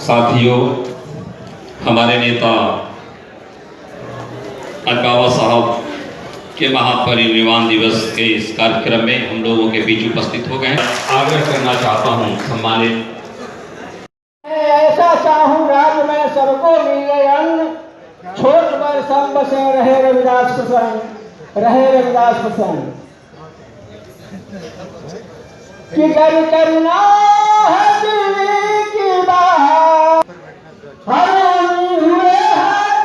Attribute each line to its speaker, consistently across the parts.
Speaker 1: साथियों, हमारे नेता अलकावा साहब के महापरिनिर्वाण दिवस के इस कार्यक्रम में हम लोगों के बीच उपस्थित हो गए। आग्रह करना चाहता हूं सम्मानित,
Speaker 2: ऐसा चाहूं राज में सबको मिले अन्न, छोट बड़ सब बसे रहे रविदास प्रसन्न, रहे रविदास प्रसन्न। कि करुणा है दिल्ली की बात, हरामी हुए हैं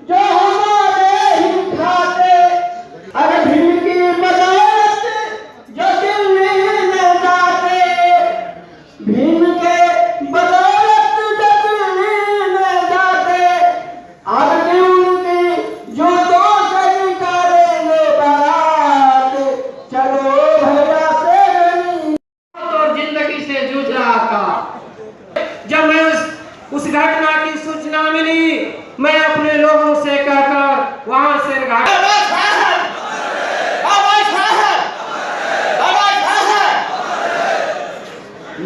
Speaker 2: जो हमारे ही खाते, अरे भीड़ की बदौलत जो दिल्ली में जाते, भीड़ के बदौलत जो दिल्ली में जाते, अब उनकी जो दो सही करेंगे बात, चलो भैया से तो जिंदगी से जूझ रहा था। जब मैं उस घटना की सूचना मिली, मैं अपने लोगों से कहकर वहां से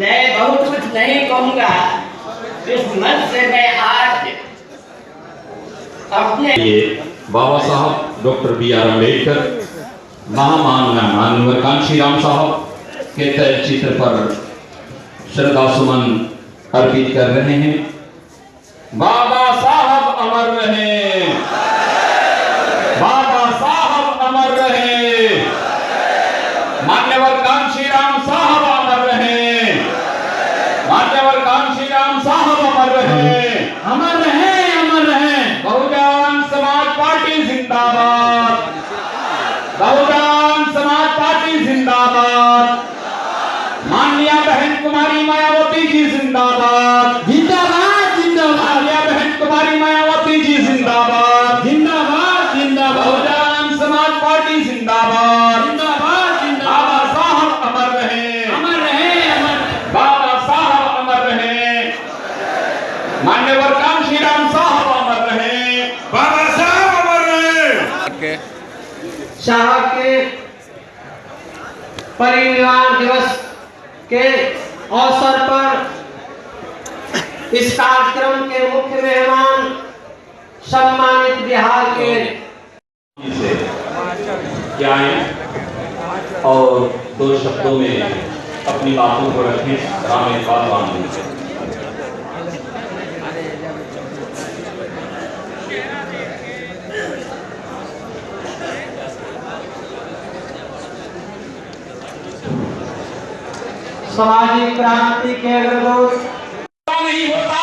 Speaker 3: मैं बहुत कुछ नहीं कहूँगा। इस मंच से मैं आज अपने
Speaker 1: बाबा साहब डॉक्टर B.R. अम्बेडकर, माननीय कांशीराम साहब के तैल चित्र पर श्रद्धा सुमन अर्पित कर रहे हैं। बाबा साहब अमर रहे, बाबा साहब अमर रहे, मान्यवर कांशीराम साहब अमर रहे, मान्यवर कांशीराम साहब अमर रहे, अमर रहे, अमर रहे। बहुजन समाज पार्टी जिंदाबाद, बहुजन समाज पार्टी जिंदाबाद। माननीय बहन कुमारी मायावती जी जिंदाबाद, जिंदाबाद, जिंदाबाद। माननीय बहन कुमारी मायावती जी जिंदाबाद, जिंदाबाद, जिंदाबाद। बहुजन समाज पार्टी जिंदाबाद, जिंदाबाद, जिंदाबाद। बाबा साहब अमर रहे, अमर रहे, अमर। बाबा साहब अमर रहे, मान्यवर कांशीराम साहब अमर रहे, बाबा साहब अमर रहे।
Speaker 2: शाह के परिनिर्वाण दिवस के अवसर पर इस कार्यक्रम के मुख्य मेहमान सम्मानित बिहार के
Speaker 1: क्या है और दो शब्दों में अपनी बातों को रखें। राम
Speaker 2: सामाजिक क्रांति के अग्रदूत
Speaker 1: नहीं होता,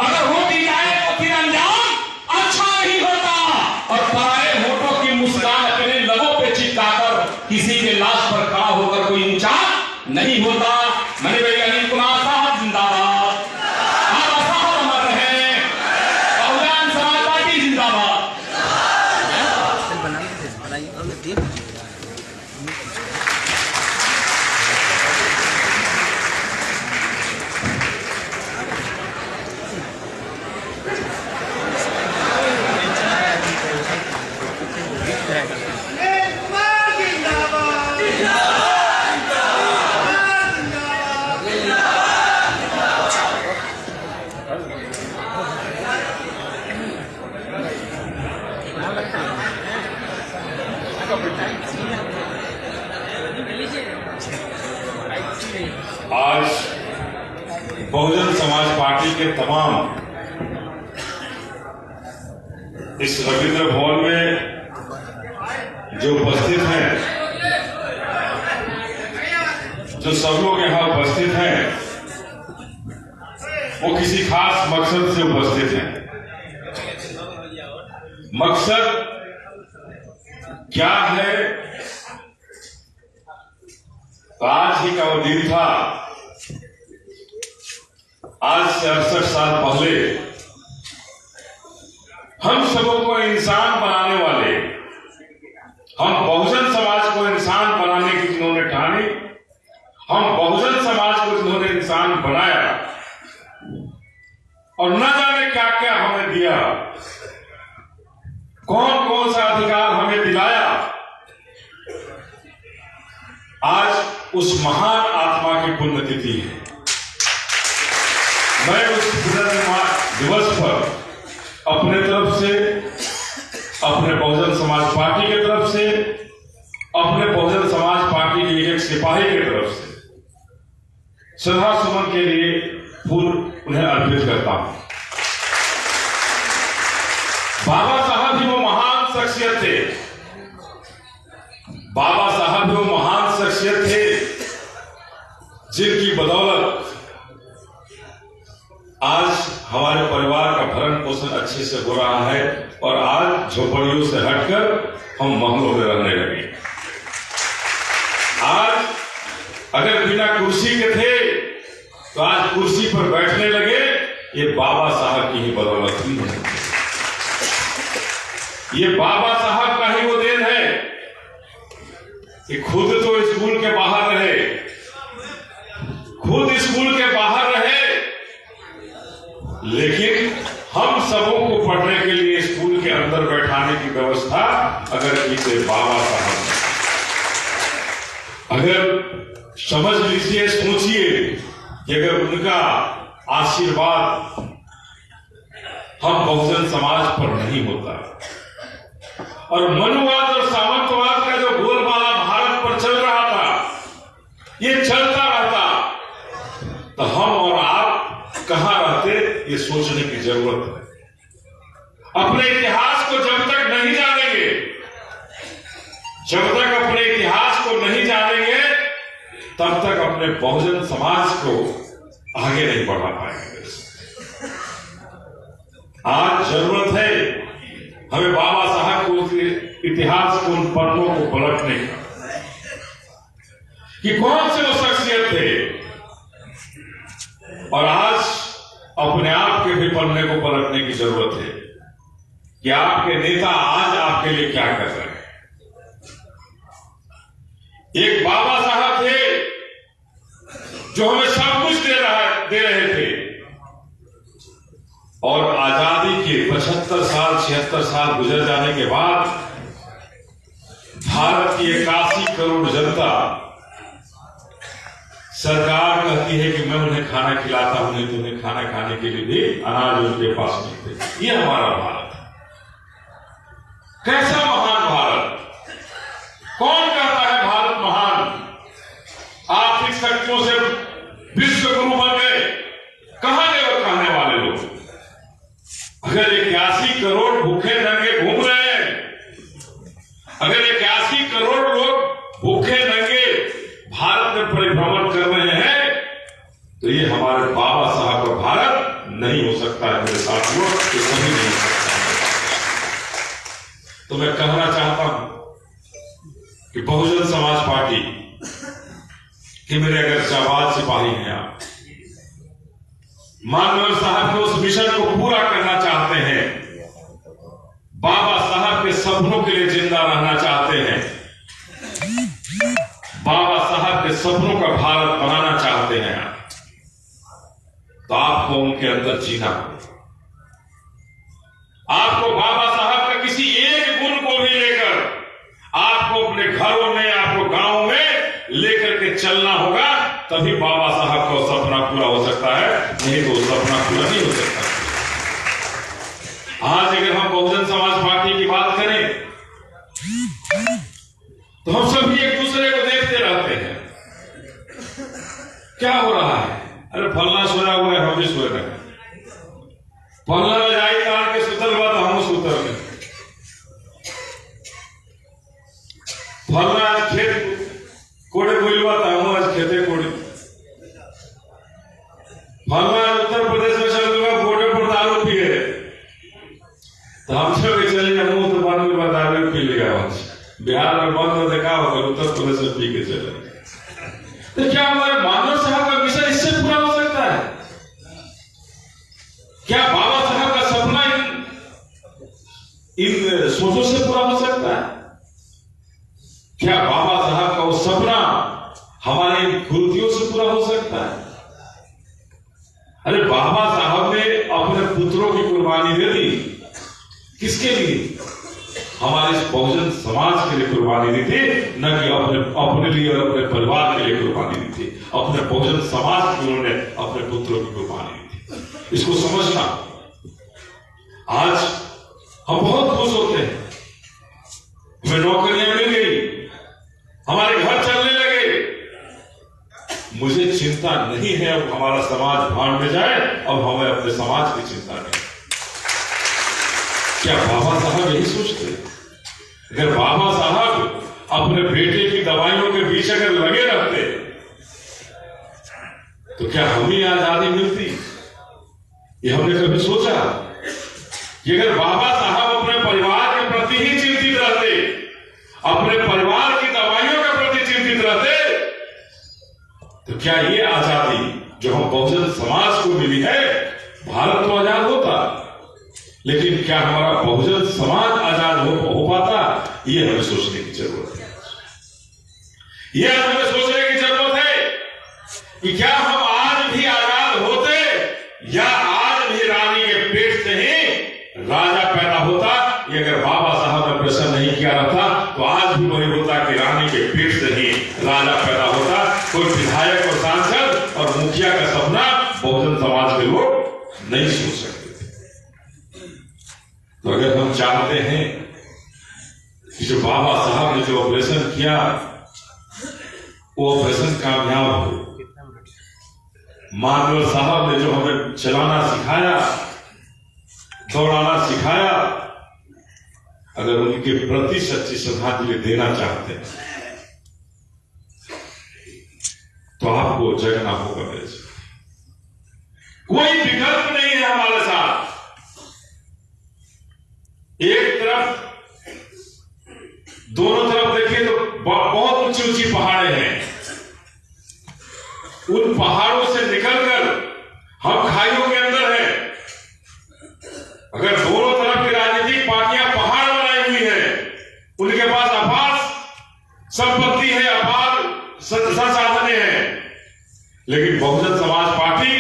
Speaker 1: अगर हो भी जाए तो फिर अंजाम अच्छा नहीं होता। और पराए होठों की मुस्कान अपने लबों पे चिपकाकर किसी के लाश पर खड़ा होकर कोई ऊंचा नहीं होता। मैंने वैज्ञानिक कुमार साहब जिंदाबाद, बाबा साहब अमर रहे, बहुजन समाज पार्टी जिंदाबाद।
Speaker 4: आज बहुजन समाज पार्टी के तमाम इस रविंद्र भवन में जो उपस्थित हैं, जो सब लोग यहाँ उपस्थित हैं, वो किसी खास मकसद से उपस्थित हैं। मकसद क्या है? आज ही का वो दिन था, आज से 68 साल पहले हम सबों को इंसान बनाने वाले, हम बहुजन समाज को इंसान बनाने की जिन्होंने ठानी, हम बहुजन समाज को जिन्होंने इंसान बनाया और न जाने क्या क्या हमें दिया, कौन कौन सा अधिकार हमें दिलाया, आज उस महान आत्मा की पुण्यतिथि है। मैं उस अपने बहुजन समाज पार्टी के एक सिपाही की तरफ से श्रद्धा सुमन के लिए फूल उन्हें अर्पित करता हूं। बाबा साहब ही वो महान शख्सियत थे, बाबा साहब ही वो महान शख्सियत थे जिनकी बदौलत आज हमारे परिवार का भरण पोषण अच्छे से हो रहा है और आज झोपड़ियों से हटकर हम महलों में रहने लगे। आज अगर बिना कुर्सी के थे तो आज कुर्सी पर बैठने लगे, ये बाबा साहब की ही बदौलत ही है। ये बाबा साहब का ही वो देन है कि खुद तो स्कूल के बाहर रहे, खुद स्कूल के बाहर रहे, लेकिन हम सबों को पढ़ने के लिए स्कूल के अंदर बैठाने की व्यवस्था अगर की तो बाबा साहब, अगर समझ लीजिए, सोचिए कि अगर उनका आशीर्वाद हम बहुजन समाज पर नहीं होता और मनुवाद और सामंतवाद का जो बोलबाला भारत पर चल रहा था, ये चलता रहता, तो हम और आप कहां रहते, ये सोचने की जरूरत है। अपने इतिहास को जब तक नहीं जानेंगे, जब तक अपने इतिहास को नहीं जानेंगे, तब तक अपने बहुजन समाज को आगे नहीं बढ़ा पाएंगे। आज जरूरत है हमें बाबा साहब को इतिहास को, उन पन्नों को पलटने का कि कौन से वो शख्सियत थे और आज अपने आप के भी पन्ने को पलटने की जरूरत है कि आपके नेता आज आपके लिए क्या कर रहे हैं। एक बाबा साहब थे जो हमें सब कुछ दे रहे थे और आजादी के 75 साल 76 साल गुजर जाने के बाद भारत की 81 करोड़ जनता, सरकार कहती है कि मैं उन्हें खाना खिलाता हूं, नहीं तो उन्हें खाना खाने के लिए भी अनाज उनके पास नहीं थे। ये हमारा भारत, कैसा महान भारत, कौन कहता है भारत महान? आर्थिक शक्तियों से विश्व गुरु बन गए, कहां गए वो कहने वाले लोग? अगर 81 करोड़ भूखे नंगे घूम रहे हैं, अगर 81 करोड़ लोग भूखे नंगे भारत में परिभ्रमण कर रहे हैं, तो ये हमारे बाबा साहब का भारत नहीं हो सकता है मेरे साथियों, ये कभी नहीं हो सकता है। तो मैं कहना चाहता हूं कि बहुजन समाज पार्टी कि मेरे अगर जाबाज सिपाही हैं आप, माननीय साहब के उस मिशन को पूरा करना चाहते हैं, बाबा साहब के सपनों के लिए जिंदा रहना चाहते हैं, बाबा साहब के सपनों का भारत बनाना चाहते हैं, तो आपको उनके अंदर जीना होगा। आपको बाबा साहब का किसी एक गुण को भी लेकर आपको अपने घरों में, आपको गांव में लेकर के चलना होगा, तभी बाबा साहब का सपना पूरा हो सकता है, नहीं तो सपना पूरा नहीं हो सकता। आज अगर हम बहुजन समाज पार्टी की बात करें तो हम सभी एक दूसरे को देखते रहते हैं, क्या हो रहा है? अरे फलना सोया हुआ है, हम भी सोए रहे, फलना रजाई तान के सुतल हुआ तो हम सुतल में, फलना आज खेत कोड़े बोल हुआ था, हम आज खेते कोड़े, फलना उत्तर प्रदेश में चल हुआ बोर्डे पर दारू पिए, तो हम सब चले मुंह तो बंद के बाद दारू पी लेगा। बिहार में बंद देखा होगा, उत्तर प्रदेश में पी के चले, तो क्या हमारे मानव साहब का मिशन इससे पूरा हो सकता है? क्या बाबा साहब का सपना इन सोचों से पूरा हो सकता है? क्या बाबा साहब का वो सपना हमारी कृतियों से पूरा हो सकता है? अरे बाबा साहब ने अपने पुत्रों की कुर्बानी दे दी, किसके लिए? हमारे बहुजन समाज के लिए कुर्बानी दी थी, न कि अपने लिए और अपने परिवार के लिए कुर्बानी दी थी। अपने बहुजन समाज के उन्होंने अपने पुत्रों की कुर्बानी दी थी। इसको समझना। आज हम बहुत खुश होते हैं, हमें नौकरियां मिल गई, नहीं है अब हमारा समाज भाड़ में जाए, अब हमें अपने समाज की चिंता नहीं। क्या बाबा साहब यही सोचते? अगर बाबा साहब अपने बेटे की दवाइयों के बीच अगर लगे रहते तो क्या हमें आजादी मिलती? ये हमने कभी सोचा कि अगर बाबा साहब अपने परिवार के प्रति ही चिंतित रहते, अपने परिवार की दवाइयों के प्रति चिंतित रहते, तो क्या ये आजादी जो हम बहुजन समाज को मिली है, भारत तो आजाद होता, लेकिन क्या हमारा बहुजन समाज आजाद हो पाता? ये हमें सोचने की जरूरत है। ये हमें सोचने की जरूरत है कि क्या हम आज भी आजाद होते, या आज भी रानी के पेट से ही राजा पैदा होता? ये अगर बाबा साहब ने प्रश्न नहीं किया रहता तो आज भी वही होता कि रानी के पेट से ही राजा पैदा होता। कोई विधायक और सांसद और मुखिया का सपना बहुजन समाज के लोग नहीं सोच सकते। तो अगर हम चाहते हैं कि जो बाबा साहब ने जो ऑपरेशन किया वो ऑपरेशन कामयाब हो, मानव साहब ने जो हमें चलाना सिखाया, दौड़ाना सिखाया, अगर उनके प्रति सच्ची श्रद्धांजलि देना चाहते हैं तो आपको जगना होगा। मेरे से कोई विकल्प नहीं है हमारे साथ। एक तरफ, दोनों तरफ देखिए तो बहुत ऊंची ऊंची पहाड़ें हैं। उन पहाड़ों से निकलकर हम खाइयों के अंदर हैं। अगर दोनों तरफ की राजनीतिक पार्टियां पहाड़ बनाई हुई हैं, उनके पास अपार संपत्ति है, अपार संसाधन हैं, लेकिन बहुजन समाज पार्टी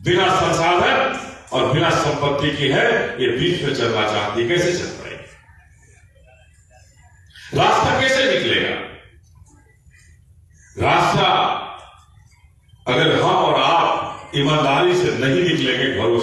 Speaker 4: बिना संसाधन और बिना संपत्ति की है, ये बीच में चलना चाहती है। कैसे चल पाएगी? रास्ता कैसे निकलेगा? रास्ता अगर हम और आप ईमानदारी से नहीं निकलेंगे, भरोसा